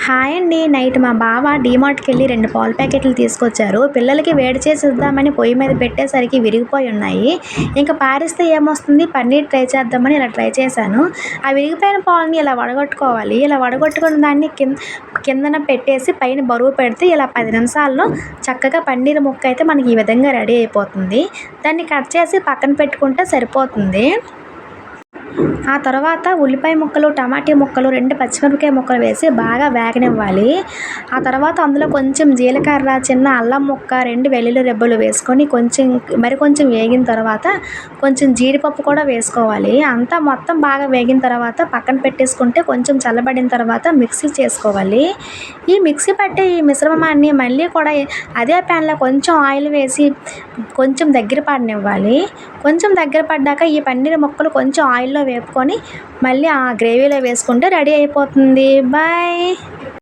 Hi అండి. Night మా బావ డీమార్ట్‌కి వెళ్ళి 2 పాల ప్యాకెట్లు తీసుకొచ్చారు. పిల్లలకి వేడి చేసి ఇద్దామని పొయ్యి మీద పెట్టేసరికి విరిగిపోయి ఉన్నాయి. ఇంకా పారేస్తే ఏమొస్తుంది, పన్నీర్ ట్రై చేద్దామని ఇలా ట్రై చేశాను. ఆ విరిగిపోయిన పాలని ఇలా వడగొట్టుకోవాలి. ఇలా వడగొట్టుకున్న దాన్ని కిందన పెట్టేసి పైన బరువు పెడితే ఇలా 10 నిమిషాల్లో చక్కగా పన్నీర్ ముక్క అయితే మనకి ఈ విధంగా రెడీ అయిపోతుంది. దాన్ని కట్ చేసి పక్కన పెట్టుకుంటే సరిపోతుంది. ఆ తర్వాత ఉల్లిపాయ ముక్కలు, టమాటా ముక్కలు, 2 పచ్చిమిరపకాయ ముక్కలు వేసి బాగా వేగనివ్వాలి. ఆ తర్వాత అందులో కొంచెం జీలకర్ర, చిన్న అల్లం ముక్క, 2 వెల్లుల్లి రెబ్బలు వేసుకొని కొంచెం వేగిన తర్వాత కొంచెం జీడిపప్పు కూడా వేసుకోవాలి. అంతా మొత్తం బాగా వేగిన తర్వాత పక్కన పెట్టేసుకుంటే కొంచెం చల్లబడిన తర్వాత మిక్సీ చేసుకోవాలి. ఈ మిక్సీ పట్టే ఈ మిశ్రమాన్ని మళ్ళీ కూడా అదే ప్యాన్లో కొంచెం ఆయిల్ వేసి కొంచెం దగ్గర పడనివ్వాలి. కొంచెం దగ్గర పడ్డాక ఈ పన్నీర్ ముక్కలు కొంచెం ఆయిల్లో వేపుకొని మళ్ళీ ఆ గ్రేవీలో వేసుకుంటే రెడీ అయిపోతుంది. బాయ్.